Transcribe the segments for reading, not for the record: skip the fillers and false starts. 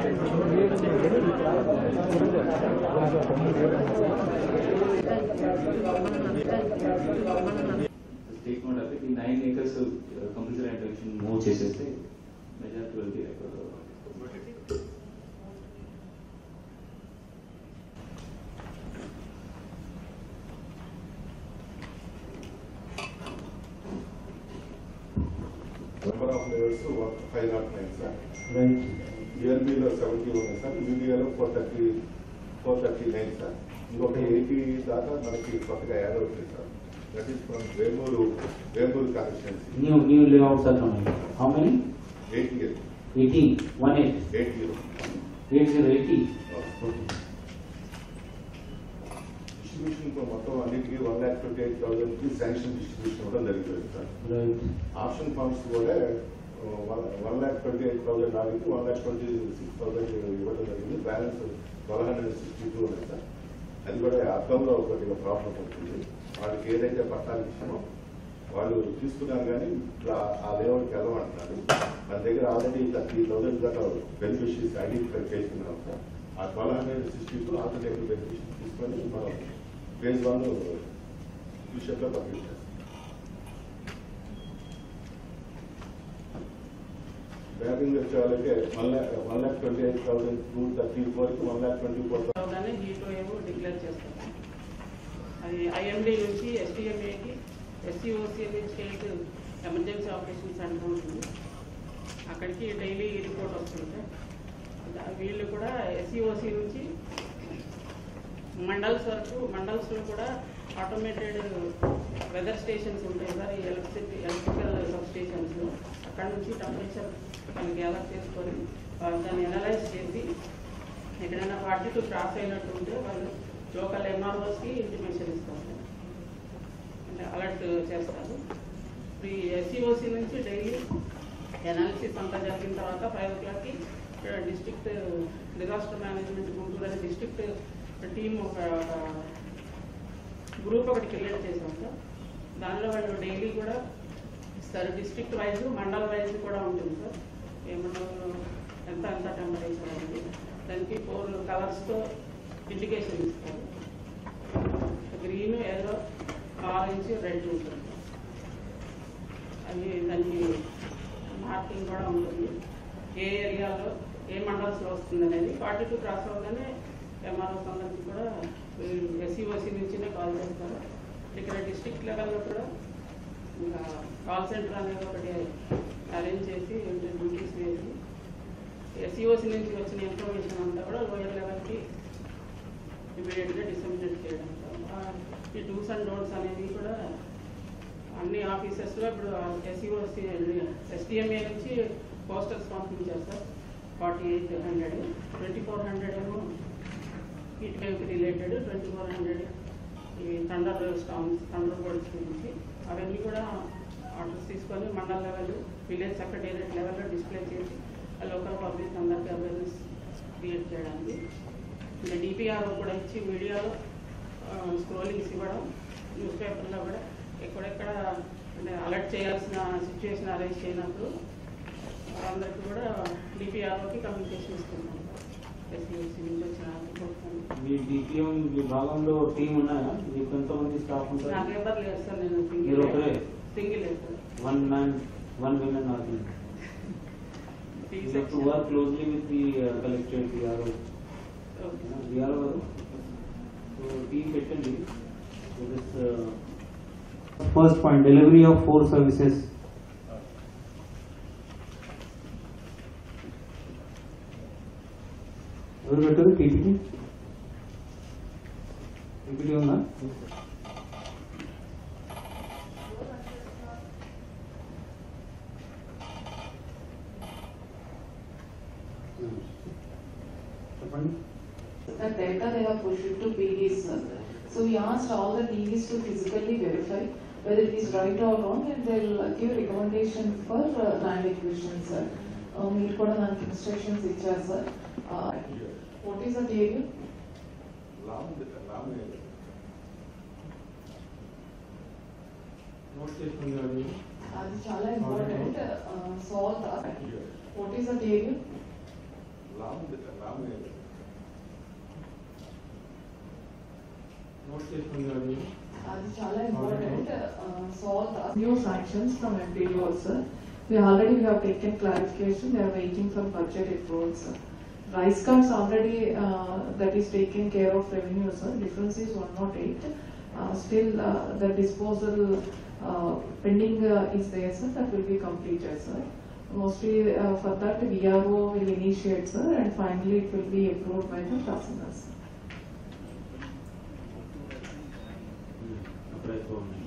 Take note of it. In 9 acres compulsory intervention move చేసేస్తే majority will be record. Number of layers 509 sir. Right. ERB లో 71 sir. UDA లో 439 sir. ఇంకొక 80 దాకా మనకి కొత్తగా add అవుతుంది sir. That is from Vemuru constituency. New layouts are coming. How many? 80. 80. 18. 80. 80. Distribution for మొత్తం అన్నిటికీ 1,28,000 కి శాంక్షన్ డిస్ట్రిబ్యూషన్ కూడా జరిగింది సార్. Right. ఆప్షన్ ఫండ్స్ కూడా 1,28,000 నాలుగు 1,26,000 ఇవ్వడం జరిగింది. బ్యాలెన్స్ 1,262 ఉంది సార్. అది కూడా అర్థంలో కొద్దిగా ప్రాబ్లం అవుతుంది. వాళ్ళకి ఏదైతే పట్టాలు ఇచ్చామో వాళ్ళు తీసుకున్నారు కానీ ఆ లేఅవుట్కి వెళ్ళమంటున్నారు. మన దగ్గర ఆల్రెడీ 30,000 దాకా బెనిఫిషరీస్ ఐడెంటిఫై చేసుకున్నాం సార్. ఆ 1,262 ఆల్టర్నేటివ్ బెనిఫిషరీస్ తీసుకొని మనం ఫేజ్ 1 ఫ్యూచర్లో కంప్లీట్ చేస్తాం. బ్యాంకింగ్ వచ్చే వాళ్ళకి 1,28,234కి 1,24,000 ఏమో డిక్లేర్ చేస్తాం. అది ఐఎండి నుంచి ఎస్టీఎంఏకి ఎస్సీఓసీ అని స్టేట్ ఎమర్జెన్సీ ఆపరేషన్ సెంటర్ ఉంటుంది. అక్కడికి డైలీ రిపోర్ట్ వస్తుంది. వీళ్ళు కూడా ఎస్సీఓసీ నుంచి మండల్స్లో కూడా ఆటోమేటెడ్ వెదర్ స్టేషన్స్ ఉంటాయి సార్. ఈ ఎలక్ట్రికల్ సబ్ స్టేషన్స్ అక్కడ నుంచి టెంపరేచర్ మనం గ్యాదర్ చేసుకొని దాన్ని అనలైజ్ చేసి ఎక్కడైనా 42 క్రాస్ అయినట్టు ఉంటే వాళ్ళు లోకల్ ఎంఆర్ఓస్కి ఇంటిమేషన్ ఇస్తారు, అంటే అలర్ట్ చేస్తారు. ఈ ఎస్సీఓసీ నుంచి డైలీ అనాలిసిస్ అంతా జరిగిన తర్వాత 5 o'clockకి డిస్ట్రిక్ట్ డిజాస్టర్ మేనేజ్మెంట్ గుంటూరు అనే డిస్ట్రిక్ట్ టీమ్ ఒక గ్రూప్ ఒకటి క్రియేట్ చేశాం సార్. దానిలో వాళ్ళు డైలీ కూడా ఇస్తారు. డిస్ట్రిక్ట్ వైజ్ మండల్ వైజ్ కూడా ఉంటుంది సార్. ఏ మండలంలో ఎంత టెంపరేచర్ అనేది దానికి 4 కలర్స్తో ఇండికేషన్ ఇస్తారు. గ్రీన్, ఎల్లో, ఆరెంజ్, రెడ్ ఉంటుంది. అది దానికి మార్కింగ్ కూడా ఉంటుంది. ఏ ఏరియాలో ఏ మండల్స్లో వస్తుంది అనేది 42 క్రాస్ అవగానే ఎంఆర్ఓస్ అందరికీ కూడా ఎస్సీఓసీ నుంచినే కాల్ చేస్తారు. ఇక్కడ డిస్ట్రిక్ట్ లెవెల్లో కూడా ఇంకా కాల్ సెంటర్ అనేది ఒకటి అరేంజ్ చేసి డ్యూటీస్ వేసి ఎస్సీఓసీ నుంచి వచ్చిన ఇన్ఫర్మేషన్ అంతా కూడా లోయర్ లెవెల్కి ఇమీడియట్గా డిసెమినేట్ చేయడం. ఈ డూస్ అండ్ డోంట్స్ అనేది కూడా అన్ని ఆఫీసెస్లో ఇప్పుడు ఎస్సీఓసీ ఎస్టీఎంఏ నుంచి పోస్టర్స్ పంపించారు సార్. 4,800, 2,400 ఏమో హీట్ వేవ్కి రిలేటెడ్, 2,400 ఈ థండర్ స్టామ్స్, థండర్ బోర్డ్స్ గురించి అవన్నీ కూడా ఆర్డర్స్ తీసుకొని మండల్ లెవెల్, విలేజ్ సెక్రటేరియట్ లెవెల్లో డిస్ప్లే చేసి లోకల్ పబ్లిక్ అందరికీ అవేర్నెస్ క్రియేట్ చేయడానికి ఇంకా డిపిఆర్ఓ కూడా ఇచ్చి మీడియాలో స్క్రోలింగ్స్ ఇవ్వడం, న్యూస్ పేపర్లో కూడా ఎక్కడెక్కడ అంటే అలర్ట్ చేయాల్సిన సిచ్యువేషన్ అరేంజ్ చేయనప్పుడు అందరికీ కూడా డిపిఆర్ఓకి కమ్యూనికేషన్ ఇస్తున్నాం. ఎస్సీఓసీ నుంచి వచ్చిన మీ డిపిఎం విభాగంలో టీం ఉన్నాయా? మీకు ఎంతమంది స్టాఫ్ ఉంటారు? నాకు ఎవరు లేదు సార్. నేను సింగిల్ లేదు sir. One man, one woman argument. You have to work closely with the collectorate, VRO. VRO. So team secondly. So this first point, delivery of 4 services. Ever better PPT? PPT on that? That data they have pushed it to PDs. So we asked all the PDs to physically verify whether it is right or wrong, and they'll give recommendation for land acquisition, sir. Meer kuda nanki instructions ichcharu, sir. What is that area? Adi chala important. Salt. What is that area? Note చేసుకున్నాడు. అది చాలా important. So all the new sanctions from MPDO, sir. We have taken clarification. They are waiting for budget approval, sir. Rice cards already that is taken care of revenue, sir. Difference is 108. Still the disposal pending is there, sir. That will be completed, sir. Mostly for that VRO will initiate, sir, and finally it will be approved by the Tahsildar, sir.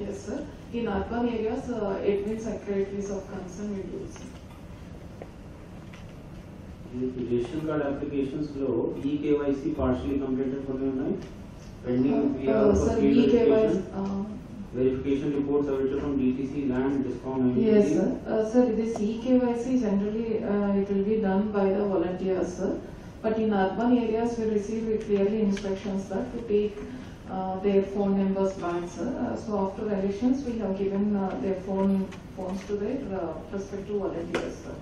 Yes, sir. In urban areas, admin secretaries of concern will do, sir. Ration card applications లో eKYC partially completed కొన్ని ఉన్నాయి. Pending Sir, e-KYC. Verification reports available from DTC land discount. Yes, sir. Sir, this e-KYC generally it will be done by the volunteers, sir. But in urban areas, we receive clearly instructions that to take their phone numbers back, sir. So after elections, we have given their phones to their prospective volunteers, sir.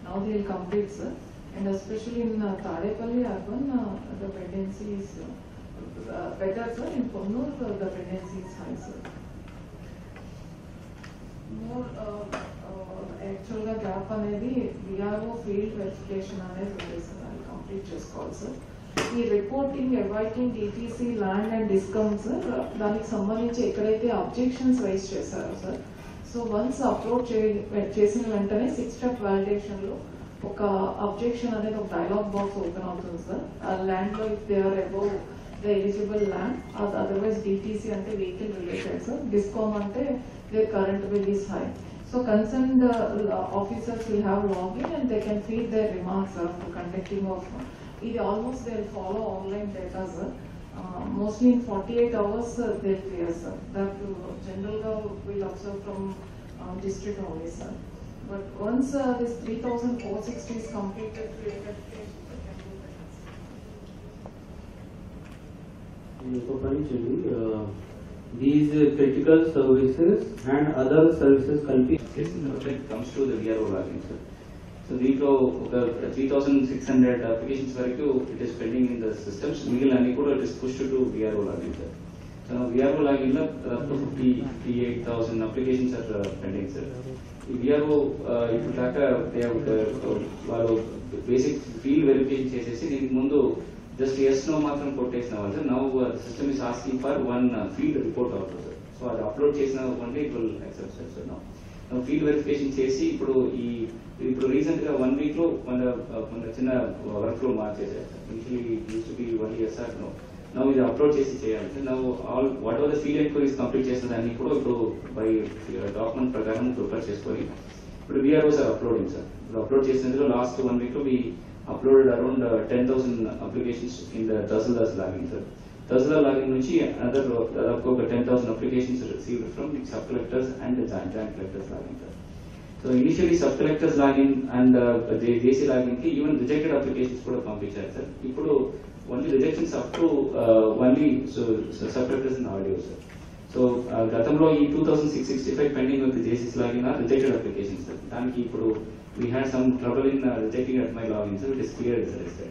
Now they will complete, sir. And especially in Tadepalli urban, the pendency is better, sir. In Kannur, the pendency is high, sir. More actual గా gap అనేది VRO field verification అనేది ఉంది, sir. అది complete చేసుకోవాలి, sir. ఈ reporting awaiting DTC land and discount, sir, దానికి సంబంధించి ఎక్కడైతే అబ్జెక్షన్స్ రైజ్ చేశారో, సార్, సో వన్స్ అప్లోడ్ చేసిన వెంటనే 6 స్టెప్ వాలిడేషన్ లో ఒక అబ్జెక్షన్ అనేది ఒక డైలాగ్ బాక్స్ ఓపెన్ అవుతుంది, సార్. ఆ ల్యాండ్ లో if they are above the eligible land, otherwise DTC అంటే వెహికల్ రిలేటెడ్, సార్. డిస్కౌంట్ అంటే their current bill is high. So concerned officers will have login and they can feed their remarks after conducting of. It almost they will follow online data, sir. Mostly in 48 hours they clear, sir. That general will observe from district only, sir. But once this 3,460 is completed, we can do these critical services and other services when it comes to the VRO login, sir. So దీంట్లో ఒక 3,600 applications వరకు it is pending in the systems. మిగిలినన్ని కూడా it is pushed to VRO login, sir. So VRO login లో 58,000 applications are pending, sir. ఈ VRO ఇప్పుడు దాకా వాళ్ళు basic field verification చేసేసి దీనికి ముందు జస్ట్ ఎస్ నో మాత్రం కొట్టేసిన వాళ్ళు. Now system is asking for one field report అవుతుంది, సార్. సో అది అప్లోడ్ చేసిన అంటే it will accept, sir. Now field verification చేసి ఇప్పుడు రీసెంట్ గా 1 week లో మన చిన్న వర్క్ ఫ్లో మార్చేసారు, sir. Initially used to be 1 year, sir. Now ఇది అప్లోడ్ చేసి చేయాలి, sir. Now all whatever the field enquiries complete చేసిన దాన్ని కూడా ఇప్పుడు బై డాక్యుమెంట్ ప్రకారం ప్రిపేర్ చేసుకొని ఇప్పుడు విఆర్ఓస్ ఆర్ అప్లోడింగ్, సార్. ఇప్పుడు అప్లోడ్ చేసినందులో లాస్ట్ 1 week లో uploaded around 10,000 applications in the Tahsildar's login, sir. Tahsildar login nunchi another 10,000 applications received from the sub-collectors and the joint collectors login, sir. So initially sub-collectors login and the JC login ki even rejected applications kuda pampicharu, sir. Ippudu only rejections up to only sub-collectors and audio, sir. So gatamlo ee 2,665 pending with the JC's login are rejected applications, sir. Daniki ippudu we had some trouble in rejecting at my login, so it is cleared, sir.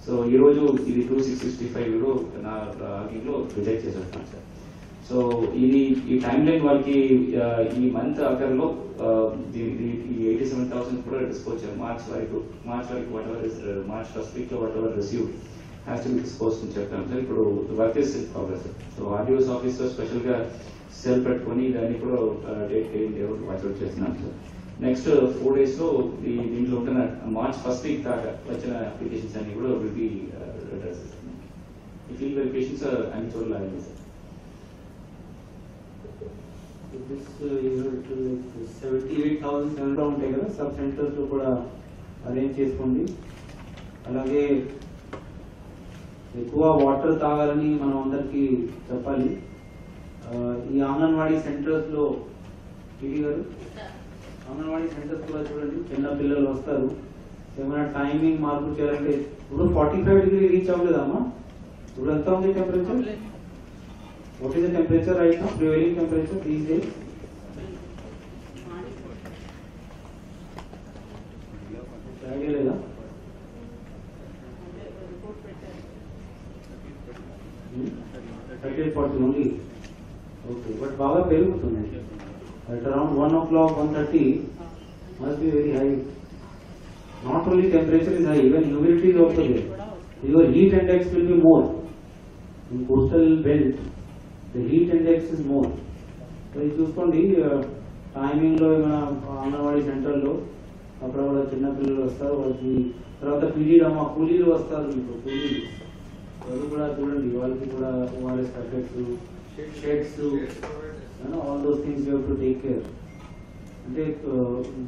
So ee roju idi 2,665 euro na login lo reject chesaru, sir. So ee timeline valki ee month akarlo ee 87,000 kuda dispose March varaku whatever is March first week lo whatever received has to be disposed in cheptam, sir. Ipudu the work is in progress, sir. So RDO's officer special ga cell పెట్టుకొని దాన్ని కూడా date watch out చేస్తున్నాం, sir. Next 4 days లో దీంట్లో ఉంటున్న March first week దాకా వచ్చిన applications అన్ని కూడా విల్ బి అడ్రస్. ఈ ఫీల్డ్ వెరిఫికేషన్స్ అన్ని చోట్ల లాగింది, సార్. దిస్ 78,700 ఉంటాయి కదా, సబ్ సెంటర్స్ లో కూడా అరేంజ్ చేసుకోండి. అలాగే ఎక్కువ వాటర్ తాగాలని మనం అందరికి చెప్పాలి. ఈ అంగన్వాడీ సెంటర్స్ లో టీడీ గారు అంగన్వాడీ సెంటర్స్ కూడా చూడండి, చిన్న పిల్లలు వస్తారు. ఏమైనా టైమింగ్ మార్పు చేయాలంటే ఇప్పుడు 45 degree రీచ్ అవ్వలేదమ్మా. ఇప్పుడు ఎంత ఉంది temperature? What is the temperature right now, prevailing temperature these days? Idea లేదా? 38-40 only. Okay, but బాగా పెరుగుతుంది. At around 1 o'clock, 1:30 must be very high. Not only temperature is high, even humidity is also there. Your heat index will be more. In coastal belt, the heat index is more. So ఇది చూసుకోండి, టైమింగ్లో మన అంగన్వాడీ సెంటర్లో అక్కడ కూడా చిన్నపిల్లలు వస్తారు, వాళ్ళకి తర్వాత పీరియడ్ అమ్మ కూలీలు వస్తారు, మీకు కూలీలు వాళ్ళు కూడా చూడండి, వాళ్ళకి కూడా ORS packets, sheds, all those things you have to take care. అంటే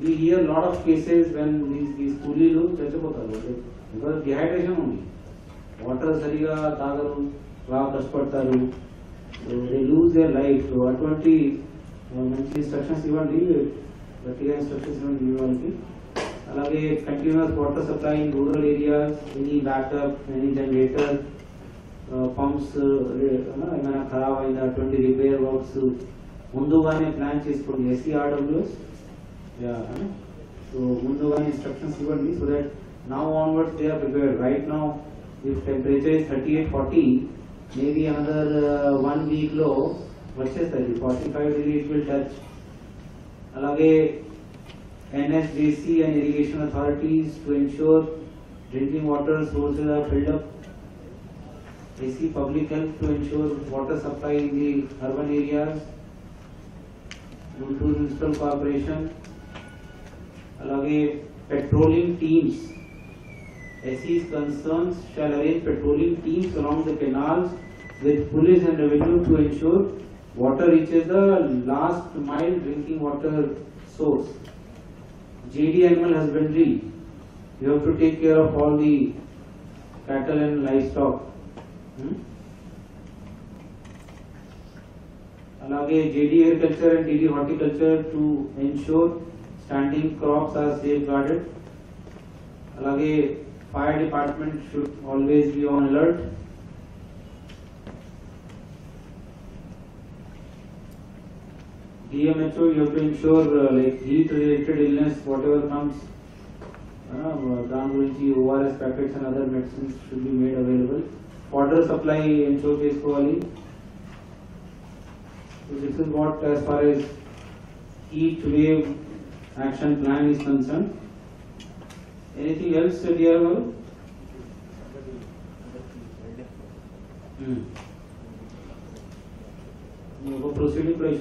we hear lot of cases when these కూలీలు చచ్చిపోతారు, బికాస్ డిహైడ్రేషన్ ఉంది, వాటర్ సరిగా తాగరు, బాగా కష్టపడతారు, దే లూజ్ దేర్ లైఫ్. అటువంటి మంచి ఇన్స్ట్రక్షన్స్ ఇవ్వండి, గట్టిగా ఇన్స్ట్రక్షన్స్ ఇవ్వండి వాళ్ళకి. అలాగే continuous water supply in rural areas, any backup, any generator, pumps ఏమైనా ఖరాబ్ అయిందా, అటువంటి రిపేర్ వర్క్స్ ముందుగానే ప్లాన్ చేసుకోండి. SCRWS, సో ముందుగానే ఇన్స్ట్రక్షన్స్ ఇవ్వండి, so that now onwards they are prepared. Right now, if temperature is 38-40, maybe another 1 week low, వచ్చేస్తుంది 45 degree it will touch. అలాగే NSJC and irrigation authorities to ensure drinking water sources are filled up. AC public health to ensure water supply in the urban areas. Guntur Municipal Corporation. అలాగే patrolling teams. SC's concerns shall arrange patrolling teams along the canals with police and revenue to ensure water reaches the last mile drinking water source. JD Animal Husbandry, you have to take care of all the cattle and livestock. Alage JD Agriculture and DD Horticulture to ensure standing crops are safeguarded. Alage Fire Department should always be on alert. DMHO, you have to ensure like heat related illness, whatever comes, దాని గురించి ORS packets and other medicines should be made available. Water supply ensure చేసుకోవాలి. So this is what as far as heat wave action plan is concerned. Anything else, dear Varu? Proceeding price